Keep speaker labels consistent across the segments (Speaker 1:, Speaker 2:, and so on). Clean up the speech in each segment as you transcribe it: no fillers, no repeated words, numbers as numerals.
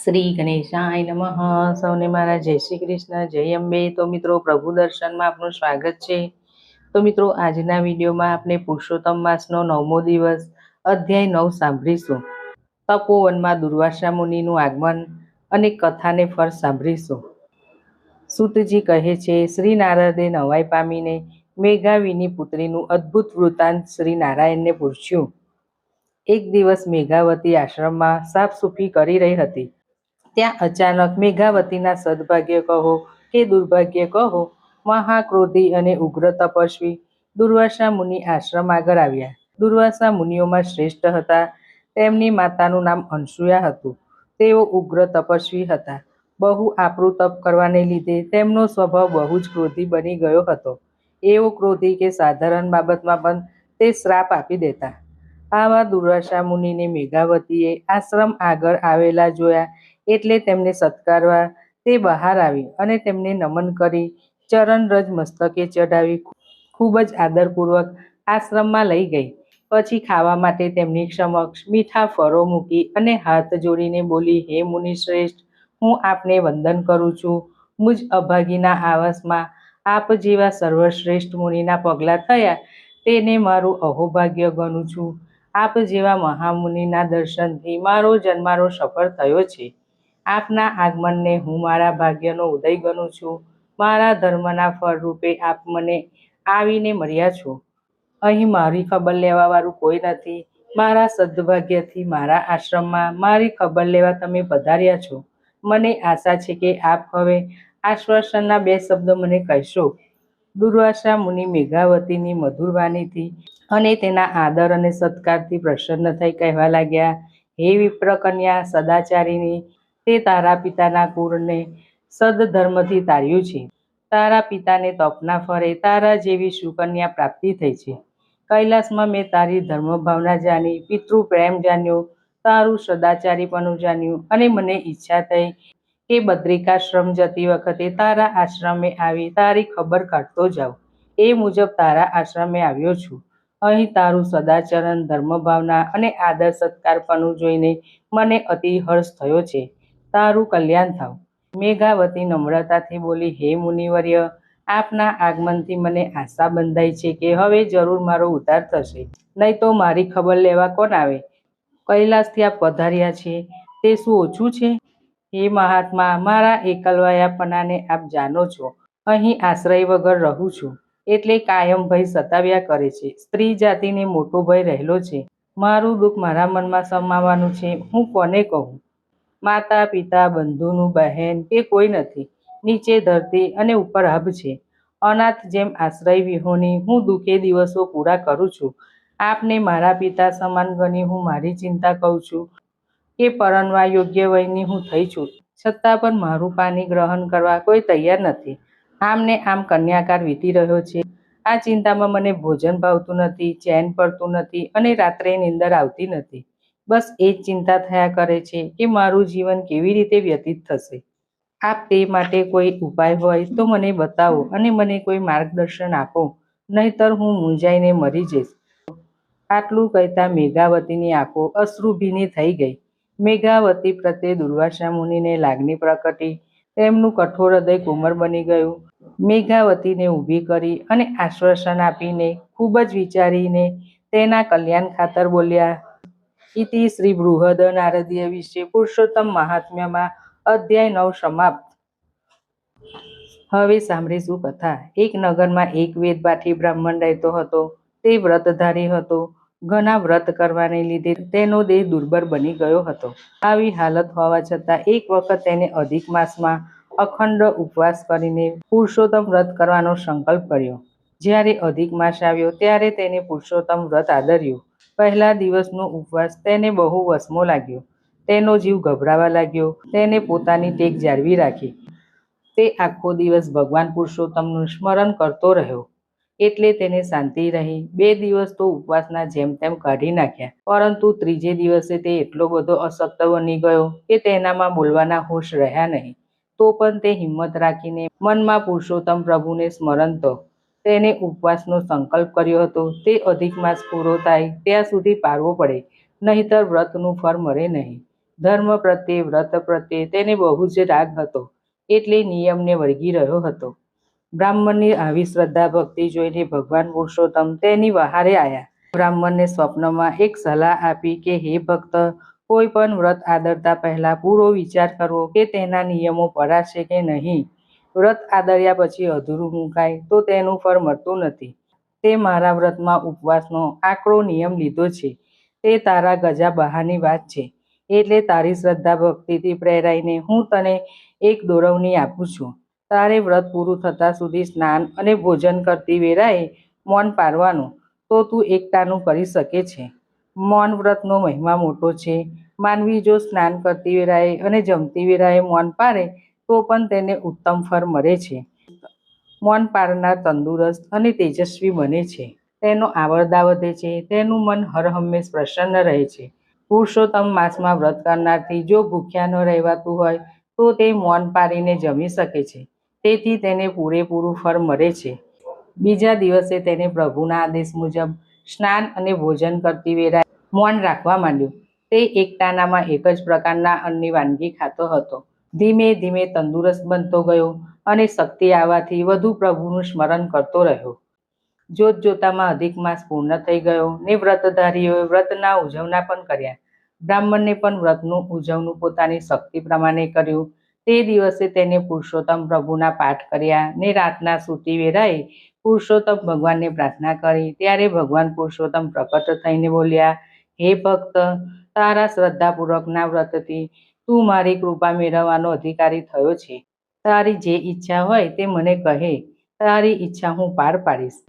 Speaker 1: શ્રી ગણેશાય નમઃ. સૌને મારા જય શ્રી કૃષ્ણ, જય અંબે. તો મિત્રો, પ્રભુ દર્શનમાં આપનું સ્વાગત છે. તો મિત્રો, આજના વિડીયોમાં આપણે પુરુષોત્તમ માસનો 9મો દિવસ અધ્યાય 9 સાંભળીશું. તપોવનમાં દુર્વાસા મુનિનું આગમન અને કથાને ફર સાંભળીશું. સૂતજી કહે છે, શ્રી નારદે નવાઈ પામીને મેઘાવીની પુત્રીનું અદ્ભુત વૃત્તાંત શ્રી નારાયણને પૂછ્યું. એક દિવસ મેઘાવતી આશ્રમમાં સાફસૂફી કરી રહી હતી. ત્યાં અચાનક મેઘાવતીના સદભાગ્ય કહો કે દુર્ભાગ્ય કહો, મહાક્રોધી અને ઉગ્ર તપસ્વી દુર્વાસા મુનિ આશ્રમ આગળ આવ્યા. દુર્વાસા મુનિઓમાં શ્રેષ્ઠ હતા. તેમની માતાનું નામ અનસૂયા હતું. તેઓ ઉગ્ર તપસ્વી હતા. બહુ આપણું તપ કરવાને લીધે તેમનો સ્વભાવ બહુ જ ક્રોધી બની ગયો હતો. એવો ક્રોધી કે સાધારણ બાબતમાં પણ તે શ્રાપ આપી દેતા. આવા દુર્વાસા મુનિને મેઘાવતીએ આશ્રમ આગળ આવેલા જોયા એટલે તેમને સત્કારવા તે બહાર આવી અને તેમને નમન કરી ચરણરજ મસ્તકે ચઢાવી ખૂબ જ આદરપૂર્વક આશ્રમમાં લઈ ગઈ. પછી ખાવા માટે તેમની સમક્ષ મીઠા ફળો મૂકી અને હાથ જોડીને બોલી, હે મુનિશ્રેષ્ઠ, હું આપને વંદન કરું છું. મુજ અભાગીના આવાસમાં આપ જેવા સર્વશ્રેષ્ઠ મુનિના પગલાં થયા તેને મારું અહોભાગ્ય ગણું છું. આપ જેવા મહામુનિના દર્શનથી મારો જન્મારો સફળ થયો છે. આપના આગમનને હું મારા ભાગ્યનો ઉદય ગણું છું. મારા ધર્મના ફળરૂપે આપ મને આવીને મળ્યા છો. અહીં મારી ખબર લેવાવાળું કોઈ નથી. મારા સદભાગ્યથી મારા આશ્રમમાં મારી ખબર લેવા તમે પધાર્યા છો. મને આશા છે કે આપ હવે આશ્વાસનના 2 શબ્દો મને કહેશો. દુર્વાસા મુનિ મેઘાવતીની મધુર વાણીથી અને તેના આદર અને સત્કારથી પ્રસન્ન થઈ કહેવા લાગ્યા, હે વિપ્રકન્યા સદાચારીની, તે તારા પિતાના કુળને સદધર્મથી તાર્યું છે. તારા પિતાને તપના ફરે તારા જેવી સુકન્યા પ્રાપ્તિ થઈ છે. કૈલાસમાં મેં તારી ધર્મભાવના જાણી, પિતૃ પ્રેમ જાણ્યો, તારું સદાચારીપણું જાણ્યું અને મને ઈચ્છા થઈ કે બદ્રિકાશ્રમ જતી વખતે તારા આશ્રમે આવી તારી ખબર કાઢતો જાઉં. એ મુજબ તારા આશ્રમે આવ્યો છું. અહીં તારું સદાચરણ, ધર્મભાવના અને આદર સત્કારપણું જોઈને મને અતિ હર્ષ થયો છે. તારું કલ્યાણ થાવ. મેઘાવતી નમ્રતાથી બોલી, હે મુનિવર્ય, આપના આગમનથી મને આશા બંધાઈ છે કે હવે જરૂર મારો ઉદ્ધાર થશે. નહીં તો મારી ખબર લેવા કોણ આવે? કૈલાસથી આપ પધાર્યા છે તે શું ઓછું છે? હે મહાત્મા, મારા એકલવાયાપણાને આપ જાણો છો. અહીં આશ્રય વગર રહું છું એટલે કાયમ ભય સતાવ્યા કરે છે. સ્ત્રી જાતિને મોટો ભય રહેલો છે. મારું દુઃખ મારા મનમાં સમાવાનું છે. હું કોને કહું? માતા પિતા બંધુનું બહેન કે કોઈ નથી. નીચે ધરતી અને ઉપર આભ છે. અનાથ જેમ આશ્રય વિહોણી હું દુઃખે દિવસો પૂરા કરું છું. આપને મારા પિતા સમાન ગણી હું મારી ચિંતા કહું છું કે પરણવા યોગ્ય વયની હું થઈ છું, છતાં પણ મારું પાણી ગ્રહણ કરવા કોઈ તૈયાર નથી. આમ ને આમ કન્યાકાર વીતી રહ્યો છે. આ ચિંતામાં મને ભોજન ભાવતું નથી, ચેન પડતું નથી અને રાત્રે નીંદર આવતી નથી. બસ એ જ ચિંતા થયા કરે છે કે મારું જીવન કેવી રીતે વ્યતીત થશે. આપ તે માટે કોઈ ઉપાય હોય તો મને બતાવો અને મને કોઈ માર્ગદર્શન આપો, નહીંતર હું મૂંઝાઈને મરી જઈશ. આટલું કહેતા મેઘાવતીની આંખો અશ્રુભીની થઈ ગઈ. મેઘાવતી પ્રત્યે દુર્વાસા મુનિને લાગણી પ્રકટી. તેમનું કઠોર હૃદય કોમળ બની ગયું. મેઘાવતીને ઊભી કરી અને આશ્વાસન આપીને ખૂબ જ વિચારીને તેના કલ્યાણ ખાતર બોલ્યા. ઇતિ શ્રી બૃહદ નારદીય વિશે પુરુષોત્તમ મહાત્મ્યમાં અધ્યાય 9 સમાપ્ત. હવે સાંભળીશું કથા. એક નગરમાં એક વેદપાઠી બ્રાહ્મણ રહેતો હતો. તે વ્રતધારી હતો. ઘણા વ્રત કરવાને લીધે તેનો દેહ દુર્બળ બની ગયો હતો. આવી હાલત હોવા છતાં એક વખત તેને અધિક માસમાં અખંડ ઉપવાસ કરીને પુરુષોત્તમ વ્રત કરવાનો સંકલ્પ કર્યો. જ્યારે અધિક માસ આવ્યો ત્યારે તેને પુરુષોત્તમ વ્રત આદર્યું. પહેલા દિવસનો ઉપવાસ તેને બહુ વસમો લાગ્યો. તેનો જીવ ગભરાવા લાગ્યો. તેને પોતાની ટેક જાળવી રાખી. તે આખો દિવસ ભગવાન પુરુષોત્તમનું સ્મરણ કરતો રહ્યો એટલે તેને શાંતિ રહી. 2 દિવસ તો ઉપવાસના જેમ તેમ કાઢી નાખ્યા, પરંતુ ત્રીજે દિવસે તે એટલો બધો અશક્ત બની ગયો કે તેનામાં બોલવાના હોશ રહ્યા નહીં. તો પણ તે હિંમત રાખીને મનમાં પુરુષોત્તમ પ્રભુને સ્મરણતો તેને ઉપવાસનો સંકલ્પ કર્યો હતો. તે અધિક માસ પૂરો થાય ત્યાં સુધી પાળવો પડે, નહીંતર વ્રતનું ફળ મળે નહીં. ધર્મ પ્રત્યે વ્રત પ્રત્યે તેને બહુ જ રાગ હતો, એટલે નિયમને વળગી રહ્યો હતો. બ્રાહ્મણની આવી શ્રદ્ધા ભક્તિ જોઈને ભગવાન પુરુષોત્તમ તેની વહારે આવ્યા. બ્રાહ્મણને સ્વપ્નમાં એક સલાહ આપી કે હે ભક્ત, કોઈ પણ વ્રત આદરતા પહેલા પૂરો વિચાર કરવો કે તેના નિયમો પરાશે કે નહીં. વ્રત આદર્યા પછી અધૂરું મુકાય તો તેનું ફળ મળતું નથી. તે મારા વ્રતમાં ઉપવાસનો આકરો નિયમ લીધો છે, તે તારા ગજા બહારની વાત છે. એટલે તારી શ્રદ્ધા ભક્તિથી પ્રેરાઈને હું તને એક દોરવણી આપું છું. તારે વ્રત પૂરું થતાં સુધી સ્નાન અને ભોજન કરતી વેળાએ મૌન પાળવાનું, તો તું એકટાણું કરી શકે છે. મૌન વ્રતનો મહિમા મોટો છે. માનવી જો સ્નાન કરતી વેળાએ અને જમતી વેળાએ મૌન પાળે તો પણ તેને ઉત્તમ ફળ મળે છે. મૌન પાળનાર તંદુરસ્ત અને તેજસ્વી બને છે. તેનો આવરદા વધે છે. તેનું મન હરહંમેશ પ્રસન્ન રહે છે. પુરુષોત્તમ માસમાં વ્રત કરનારથી જો ભૂખ્યા ન રહેવાતું હોય તો તે મૌન પાળીને જમી શકે છે. તેથી તેને પૂરેપૂરું ફળ મળે છે. બીજા દિવસે તેને પ્રભુના આદેશ મુજબ સ્નાન અને ભોજન કરતી વેળાએ મૌન રાખવા માંડ્યું. તે એકટાણામાં એક જ પ્રકારના અન્નની વાનગી ખાતો હતો. ધીમે ધીમે તંદુરસ્ત બનતો ગયો અને શક્તિ આવવાથી વધુ પ્રભુનું સ્મરણ કરતો રહ્યો. જોત જોતામાં અધિક માસ પૂર્ણ થઈ ગયો ને વ્રતધારીઓએ વ્રતના ઉજવણા પણ કર્યા. બ્રાહ્મણને પણ વ્રતનું ઉજવણું પોતાની શક્તિ પ્રમાણે કર્યું. તે દિવસે તેને પુરુષોત્તમ પ્રભુના પાઠ કર્યા ને રાતના સૂતી વેળાએ પુરુષોત્તમ ભગવાનને પ્રાર્થના કરી. ત્યારે ભગવાન પુરુષોત્તમ પ્રકટ થઈને બોલ્યા, હે ભક્ત, તારા શ્રદ્ધાપૂર્વકના વ્રતથી તું મારી કૃપા મેળવવાનો અધિકારી થયો છે. તારી જે ઈચ્છા હોય તે મને કહે, તારી ઈચ્છા હું પાર પાડીશ.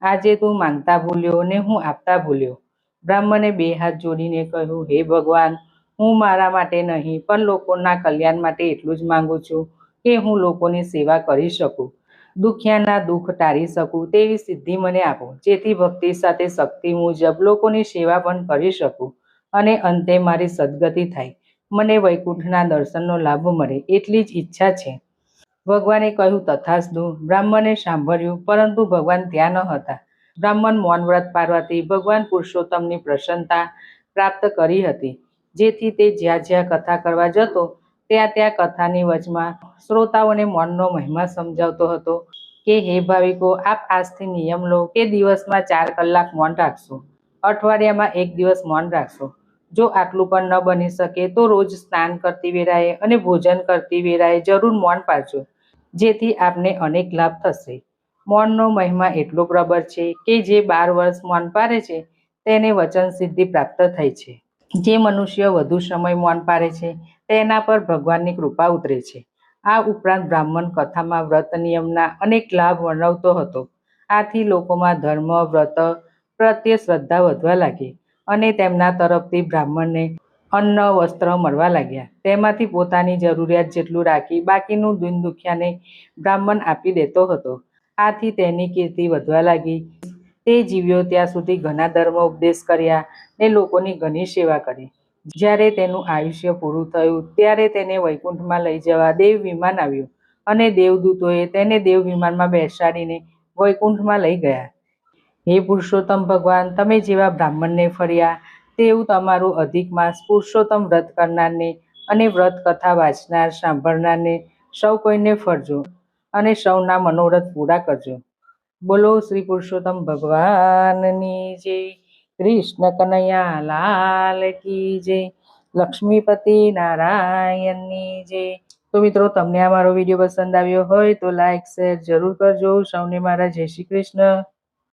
Speaker 1: આજે તું માંગતા ભૂલ્યો ને હું આપતા ભૂલ્યો. બ્રાહ્મણે બે હાથ જોડીને કહ્યું, હે ભગવાન, હું મારા માટે નહીં પણ લોકોના કલ્યાણ માટે એટલું જ માંગુ છું કે હું લોકોની સેવા કરી શકું, દુખિયાના દુઃખ ટાળી શકું તેવી સિદ્ધિ મને આપો, જેથી ભક્તિ સાથે શક્તિ મુજબ લોકોની સેવા પણ કરી શકું અને અંતે મારી સદગતિ થાય, મને વૈકુંઠના દર્શનનો લાભ મળે એટલી જ ઈચ્છા છે. ભગવાને કહ્યું, તથાસ્તુ. બ્રાહ્મણે સાંભળ્યું, પરંતુ ભગવાન ત્યાં ન હતા. બ્રાહ્મણ મૌન વ્રત પાળવાથી ભગવાન પુરુષોત્તમની પ્રસન્નતા પ્રાપ્ત કરી હતી, જેથી તે જ્યાં જ્યાં કથા કરવા જતો ત્યાં ત્યાં કથાની વચમાં શ્રોતાઓને મૌનનો મહિમા સમજાવતો હતો કે હે ભાવિકો, આપ આજથી નિયમ લો કે દિવસમાં 4 કલાક મૌન રાખશો, અઠવાડિયામાં 1 દિવસ મૌન રાખશો. જો આટલું પણ ન બની શકે તો રોજ સ્નાન કરતી વેળાએ અને ભોજન કરતી વેળાએ જરૂર મૌન પાળજો, જેથી આપને અનેક લાભ થશે. મૌનનો મહિમા એટલો પ્રબળ છે કે જે 12 વર્ષ મૌન પાળે છે તેને વચન સિદ્ધિ પ્રાપ્ત થાય છે. જે મનુષ્ય વધુ સમય મૌન પાળે છે તેના પર ભગવાનની કૃપા ઉતરે છે. આ ઉપરાંત બ્રાહ્મણ કથામાં વ્રત નિયમના અનેક લાભ વર્ણવતો હતો. આથી લોકોમાં ધર્મ વ્રત પ્રત્યે શ્રદ્ધા વધવા લાગી અને તેમના તરફથી બ્રાહ્મણને અન્ન વસ્ત્ર મળવા લાગ્યા. તેમાંથી પોતાની જરૂરિયાત જેટલું રાખી બાકીનું દીન દુખિયાને બ્રાહ્મણ આપી દેતો હતો. આથી તેની કીર્તિ વધવા લાગી. તે જીવ્યો ત્યાં સુધી ઘણા ધર્મ ઉપદેશ કર્યા ને લોકોની ઘણી સેવા કરી. જ્યારે તેનું આયુષ્ય પૂરું થયું ત્યારે તેને વૈકુંઠમાં લઈ જવા દેવ વિમાન આવ્યું અને દેવદૂતોએ તેને દેવ વિમાનમાં બેસાડીને વૈકુંઠમાં લઈ ગયા. હે પુરુષોત્તમ ભગવાન, તમે જેવા બ્રાહ્મણને ફર્યા તેવું તમારું અધિક માસ પુરુષોત્તમ વ્રત કરનારને અને વ્રત કથા વાંચનાર સાંભળનારને સૌ કોઈને ફરજો અને સૌના મનોરથ પૂરા કરજો. બોલો શ્રી પુરુષોત્તમ ભગવાનની જય. કૃષ્ણ કનૈયા લાલ કી જય. લક્ષ્મીપતિ નારાયણની જય. તો મિત્રો, તમને આ મારો વિડીયો પસંદ આવ્યો હોય તો લાઈક શેર જરૂર કરજો. સૌને મારા જય શ્રી કૃષ્ણ.